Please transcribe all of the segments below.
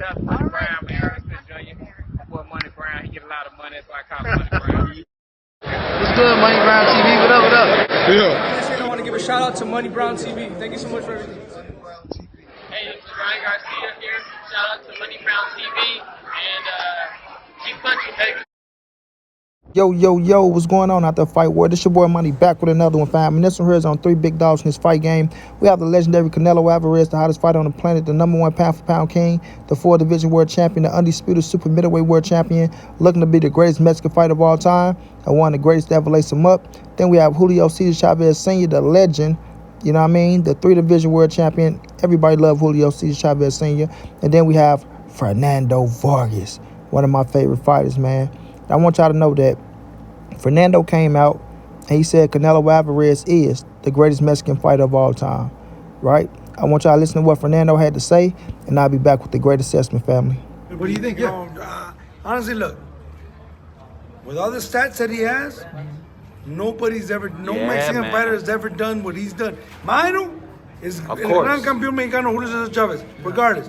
Shout out to Money Brown, man. Ernest Jr. Boy, Money Brown, he get a lot of money. That's why I call him Money Brown. What's good, Money Brown TV? What up, what up? Yeah. I want to give a shout out to Money Brown TV. Thank you so much for everything. Hey, this is Ryan Garcia here. Shout out to Money Brown TV. And keep punching, baby. Yo, what's going on out there, Fight War? This your boy Money back with another one, fam. And this one here is on 3 big dogs in this fight game. We have the legendary Canelo Alvarez, the hottest fighter on the planet, the #1 pound-for-pound king, the 4-division world champion, the undisputed super middleweight world champion, looking to be the greatest Mexican fighter of all time, and one of the greatest to ever lace him up. Then we have Julio Cesar Chavez Sr., the legend, you know what I mean, the 3-division world champion. Everybody love Julio Cesar Chavez Sr. And then we have Fernando Vargas, one of my favorite fighters, man. I want y'all to know that Fernando came out and he said Canelo Alvarez is the greatest Mexican fighter of all time, right? I want y'all to listen to what Fernando had to say, and I'll be back with the great assessment, family. What do you think? Honestly, look, with all the stats that he has, no Mexican fighter has ever done what he's done. My idol is el gran campeón mexicano Julio Cesar Chavez, regardless.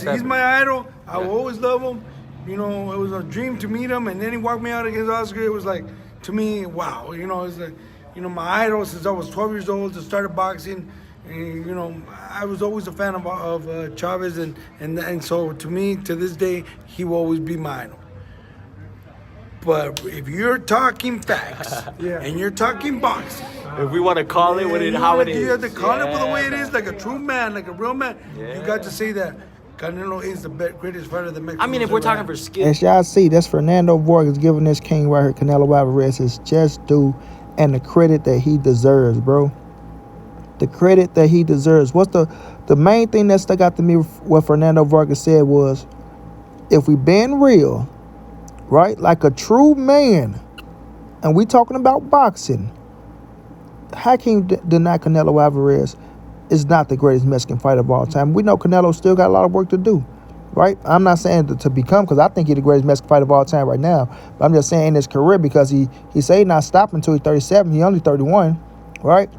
He's my idol. I will always love him. You know, it was a dream to meet him, and then he walked me out against Oscar. It was like, to me, wow. You know, it's like, you know, my idol since I was 12 years old to started boxing. And, you know, I was always a fan of Chavez, and so to me, to this day, he will always be my idol. But if you're talking facts and you're talking boxing, if we want to call it how it is, you have to call it the way it is, like a true man, like a real man. You got to say that Canelo is the greatest fighter that Mexico. I mean, if we're talking for skill. As y'all see, that's Fernando Vargas giving this king right here, Canelo Alvarez, his just due and the credit that he deserves, bro. The credit that he deserves. What's the main thing that stuck out to me, what Fernando Vargas said was, if we been real, right, like a true man, and we talking about boxing, how can you deny Canelo Alvarez is not the greatest Mexican fighter of all time? We know Canelo still got a lot of work to do, right? I'm not saying to become, because I think he's the greatest Mexican fighter of all time right now, but I'm just saying in his career, because he say he's not stopping until he's 37. He only 31, right?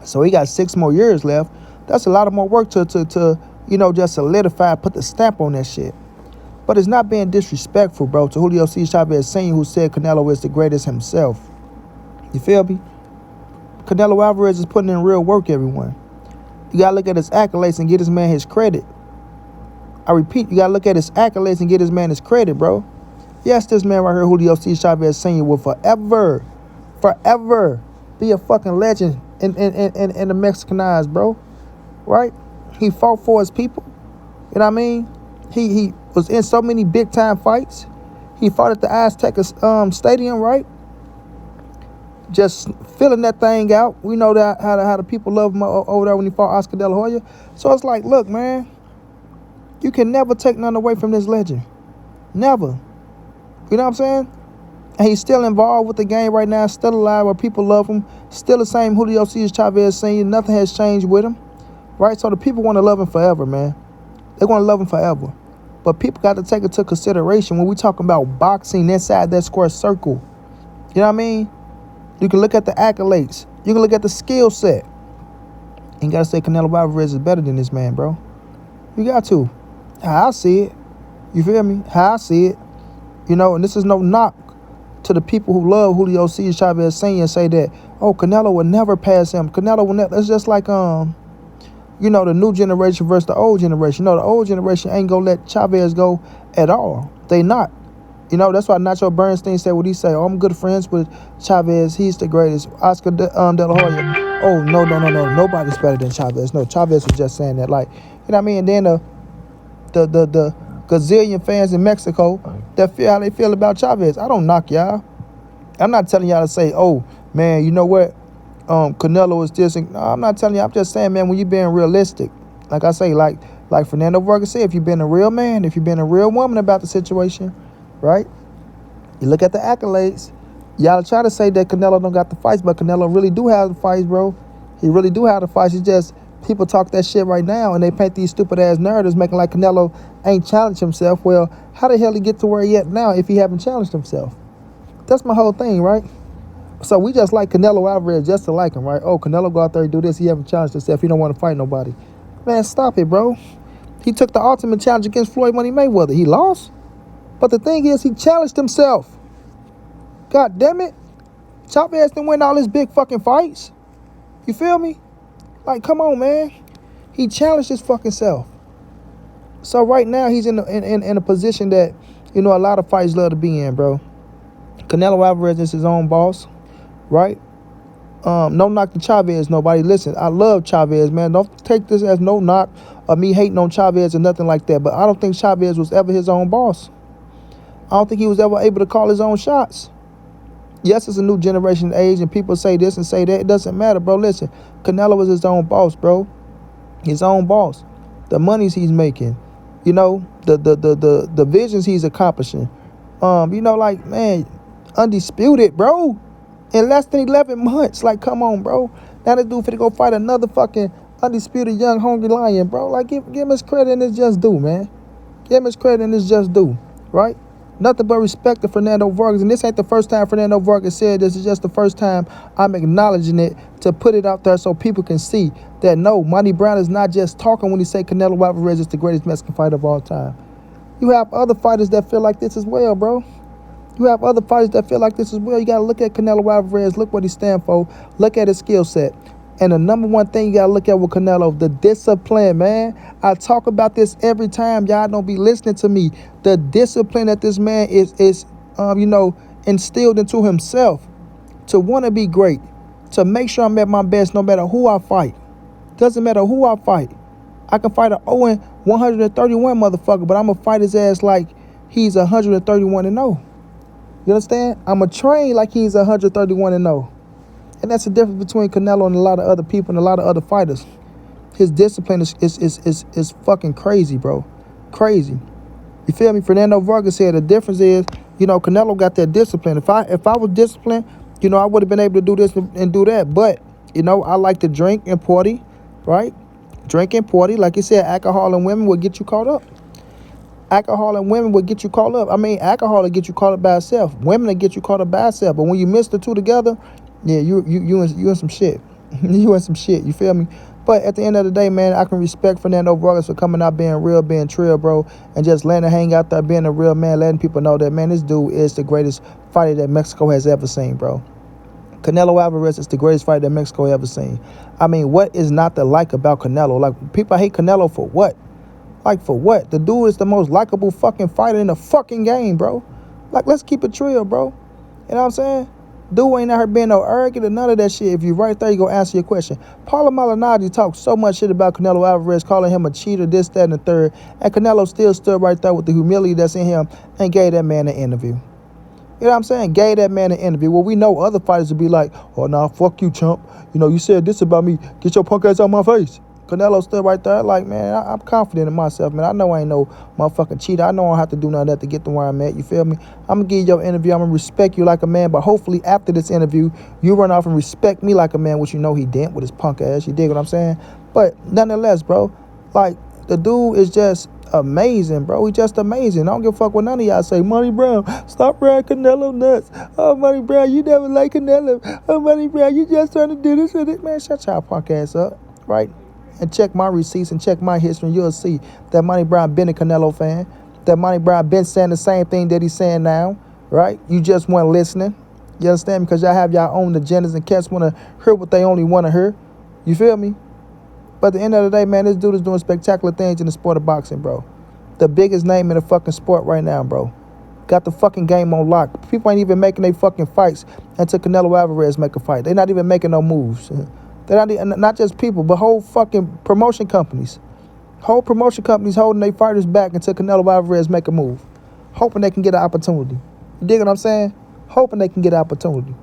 So he got 6 more years left. That's a lot of more work to you know, just solidify, put the stamp on that shit. But it's not being disrespectful, bro, to Julio Cesar Chavez Sr., who said Canelo is the greatest himself. You feel me? Canelo Alvarez is putting in real work, everyone. You got to look at his accolades and get this man his credit. I repeat, you got to look at his accolades and get this man his credit, bro. Yes, this man right here, Julio Cesar Chavez Sr., will forever be a fucking legend in the Mexican eyes, bro. Right? He fought for his people. You know what I mean? He was in so many big-time fights. He fought at the Azteca Stadium, right? Just filling that thing out. We know that how the people love him over there when he fought Oscar De La Hoya. So it's like, look, man, you can never take nothing away from this legend. Never. You know what I'm saying? And he's still involved with the game right now, still alive, where people love him. Still the same Julio Cesar Chavez Sr. Nothing has changed with him. Right? So the people want to love him forever, man. They want to love him forever. But people got to take it to consideration when we talking about boxing inside that square circle. You know what I mean? You can look at the accolades. You can look at the skill set. You got to say Canelo Alvarez is better than this man, bro. You got to. How I see it. You feel me? How I see it. You know, and this is no knock to the people who love Julio Cesar Chavez Sr. and say that, oh, Canelo will never pass him. Canelo will never. It's just like, you know, the new generation versus the old generation. You know, the old generation ain't going to let Chavez go at all. They not. You know, that's why Nacho Bernstein said what he said. Oh, I'm good friends with Chavez. He's the greatest. Oscar De La Hoya. Oh, no. Nobody's better than Chavez. No, Chavez was just saying that. Like, you know what I mean? And then the gazillion fans in Mexico that feel how they feel about Chavez. I don't knock y'all. I'm not telling y'all to say, oh, man, you know what? Canelo is this. No, I'm not telling you. I'm just saying, man, when you're being realistic, like I say, like Fernando Vargas said, if you've been a real man, if you've been a real woman about the situation, right? You look at the accolades. Y'all try to say that Canelo don't got the fights, but Canelo really do have the fights, bro. He really do have the fights. It's just people talk that shit right now, and they paint these stupid-ass narratives making like Canelo ain't challenged himself. Well, how the hell he get to where he at now if he haven't challenged himself? That's my whole thing, right? So we just like Canelo Alvarez just to like him, right? Oh, Canelo go out there and do this. He haven't challenged himself. He don't want to fight nobody. Man, stop it, bro. He took the ultimate challenge against Floyd Money Mayweather. He lost. But the thing is, he challenged himself. God damn it. Chavez didn't win all his big fucking fights. You feel me? Like, come on, man. He challenged his fucking self. So right now, he's in a position that, you know, a lot of fighters love to be in, bro. Canelo Alvarez is his own boss, right? No knock to Chavez, nobody. Listen, I love Chavez, man. Don't take this as no knock of me hating on Chavez or nothing like that. But I don't think Chavez was ever his own boss. I don't think he was ever able to call his own shots. Yes, it's a new generation age, and people say this and say that. It doesn't matter, bro. Listen, Canelo was his own boss, bro. His own boss. The monies he's making, you know, the visions he's accomplishing. You know, like, man, undisputed, bro. In less than 11 months. Like, come on, bro. Now this dude finna go fight another fucking undisputed young hungry lion, bro. Like, give him his credit and his just due, man. Give him his credit and his just due, right? Nothing but respect to Fernando Vargas. And this ain't the first time Fernando Vargas said this. It's just the first time I'm acknowledging it to put it out there so people can see that, no, Monty Brown is not just talking when he say Canelo Alvarez is the greatest Mexican fighter of all time. You have other fighters that feel like this as well, bro. You have other fighters that feel like this as well. You got to look at Canelo Alvarez. Look what he stands for. Look at his skill set. And the number one thing you got to look at with Canelo, the discipline, man. I talk about this every time. Y'all don't be listening to me. The discipline that this man is you know, instilled into himself to want to be great, to make sure I'm at my best no matter who I fight. Doesn't matter who I fight. I can fight an 131 motherfucker, but I'm going to fight his ass like he's 131-0. You understand? I'm going to train like he's 131-0. And that's the difference between Canelo and a lot of other people and a lot of other fighters. His discipline is fucking crazy, bro. Crazy. You feel me? Fernando Vargas said the difference is, you know, Canelo got that discipline. If I was disciplined, you know, I would have been able to do this and do that. But, you know, I like to drink and party, right? Drink and party. Like you said, alcohol and women will get you caught up. Alcohol and women will get you caught up. I mean, alcohol will get you caught up by itself. Women will get you caught up by itself. But when you mix the two together, yeah, you in some shit. You in some shit. You feel me? But at the end of the day, man, I can respect Fernando Vargas for coming out being real, being trill, bro, and just letting it hang out there, being a real man, letting people know that, man, this dude is the greatest fighter that Mexico has ever seen, bro. Canelo Alvarez is the greatest fighter that Mexico ever seen. I mean, what is not to like about Canelo? Like, people hate Canelo for what? Like, for what? The dude is the most likable fucking fighter in the fucking game, bro. Like, let's keep it trill, bro. You know what I'm saying? Dude ain't out here being no arrogant or none of that shit. If you right there, you gonna answer your question. Paula Malignaggi talked so much shit about Canelo Alvarez, calling him a cheater, this, that, and the third. And Canelo still stood right there with the humility that's in him and gave that man an interview. You know what I'm saying? Gave that man an interview. Well, we know other fighters would be like, oh, nah, fuck you, chump. You know, you said this about me. Get your punk ass out my face. Canelo stood right there like, man, I'm confident in myself, man. I know I ain't no motherfucking cheater. I know I don't have to do none of that to get to where I'm at. You feel me? I'm going to give you your interview. I'm going to respect you like a man. But hopefully after this interview, you run off and respect me like a man, which you know he didn't with his punk ass. You dig what I'm saying? But nonetheless, bro, like, the dude is just amazing, bro. He just amazing. I don't give a fuck what none of y'all say. Monty Brown, stop riding Canelo nuts. Oh, Monty Brown, you never like Canelo. Oh, Monty Brown, you just trying to do this and this. Man, shut y'all punk ass up, right? And check my receipts and check my history, and you'll see that Monty Brown been a Canelo fan. That Monty Brown been saying the same thing that he's saying now, right? You just weren't listening. You understand? Because y'all have y'all own agendas and cats want to hear what they only want to hear. You feel me? But at the end of the day, man, this dude is doing spectacular things in the sport of boxing, bro. The biggest name in the fucking sport right now, bro. Got the fucking game on lock. People ain't even making their fucking fights until Canelo Alvarez make a fight. They not even making no moves. They're not just people, but whole fucking promotion companies. Whole promotion companies holding their fighters back until Canelo Alvarez make a move. Hoping they can get an opportunity. You dig what I'm saying? Hoping they can get an opportunity.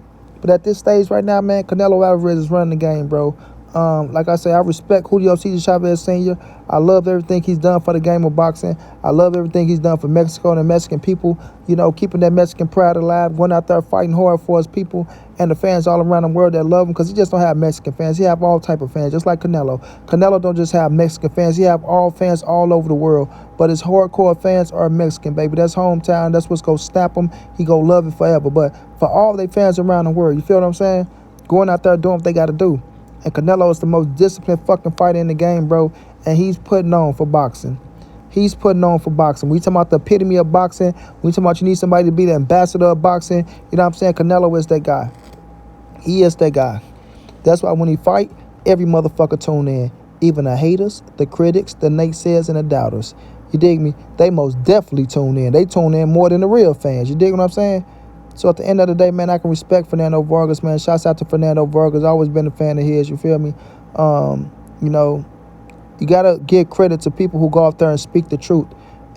But at this stage right now, man, Canelo Alvarez is running the game, bro. Like I say, I respect Julio Cesar Chavez Sr. I love everything he's done for the game of boxing. I love everything he's done for Mexico and the Mexican people. You know, keeping that Mexican pride alive, going out there fighting hard for his people and the fans all around the world that love him. Because he just don't have Mexican fans. He have all type of fans, just like Canelo. Canelo don't just have Mexican fans. He have all fans all over the world. But his hardcore fans are Mexican, baby. That's hometown. That's what's going to snap him. He going to love it forever. But for all their fans around the world, you feel what I'm saying? Going out there doing what they got to do. And Canelo is the most disciplined fucking fighter in the game, bro. and he's putting on for boxing. He's putting on for boxing. We talking about the epitome of boxing. We talking about you need somebody to be the ambassador of boxing. You know what I'm saying? Canelo is that guy. He is that guy. That's why when he fight, every motherfucker tune in. Even the haters, the critics, the naysayers, and the doubters. You dig me? They most definitely tune in. They tune in more than the real fans. You dig what I'm saying? So at the end of the day, man, I can respect Fernando Vargas, man. Shouts out to Fernando Vargas. Always been a fan of his, you feel me? You know, you got to give credit to people who go out there and speak the truth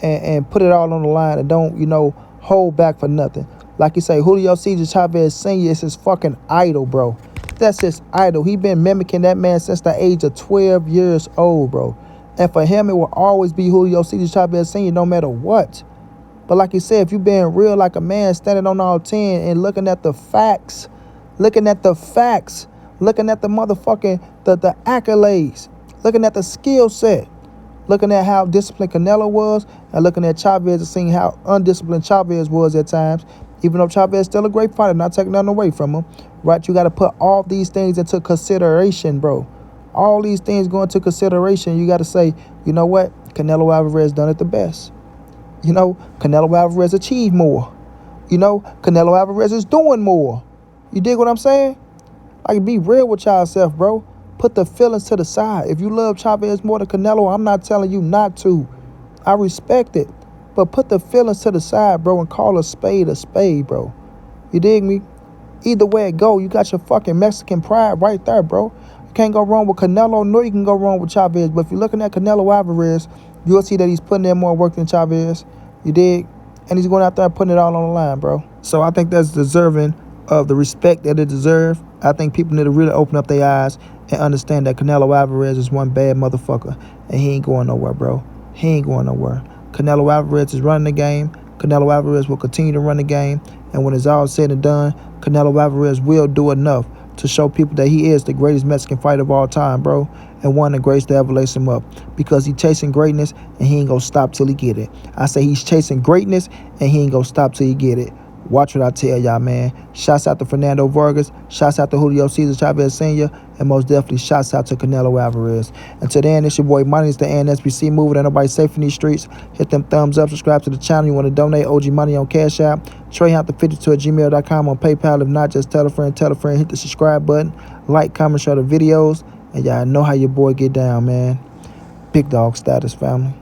and put it all on the line and don't, you know, hold back for nothing. Like you say, Julio Cesar Chavez Sr. is his fucking idol, bro. That's his idol. He been mimicking that man since the age of 12 years old, bro. And for him, it will always be Julio Cesar Chavez Sr. no matter what. But like you said, if you being real like a man standing on all 10 and looking at the facts, looking at the motherfucking, the accolades, looking at the skill set, looking at how disciplined Canelo was, and looking at Chavez and seeing how undisciplined Chavez was at times, even though Chavez is still a great fighter, not taking nothing away from him, right? You got to put all these things into consideration, bro. All these things go into consideration. You got to say, you know what? Canelo Alvarez done it the best. You know, Canelo Alvarez achieved more. You know, Canelo Alvarez is doing more. You dig what I'm saying? Like, be real with yourself, bro. Put the feelings to the side. If you love Chavez more than Canelo, I'm not telling you not to. I respect it. But put the feelings to the side, bro, and call a spade, bro. You dig me? Either way it go, you got your fucking Mexican pride right there, bro. You can't go wrong with Canelo, nor you can go wrong with Chavez. But if you're looking at Canelo Alvarez, you'll see that he's putting in more work than Chavez. You dig? And he's going out there and putting it all on the line, bro. So I think that's deserving of the respect that it deserves. I think people need to really open up their eyes and understand that Canelo Alvarez is one bad motherfucker. And he ain't going nowhere, bro. He ain't going nowhere. Canelo Alvarez is running the game. Canelo Alvarez will continue to run the game. And when it's all said and done, Canelo Alvarez will do enough to show people that he is the greatest Mexican fighter of all time, bro. And one of the greatest to ever lace him up. Because he's chasing greatness and he ain't gonna stop till he get it. I say he's chasing greatness and he ain't gonna stop till he get it. Watch what I tell y'all, man. Shouts out to Fernando Vargas. Shouts out to Julio Cesar Chavez Sr. And most definitely shouts out to Canelo Alvarez. Until then, it's your boy Money. It's the NSBC moving. Ain't nobody safe in these streets. Hit them thumbs up. Subscribe to the channel. You want to donate OG Money on Cash App. TreyHunt52@gmail.com on PayPal. If not, just tell a friend. Hit the subscribe button. Like, comment, share the videos. And y'all know how your boy get down, man. Big dog status, family.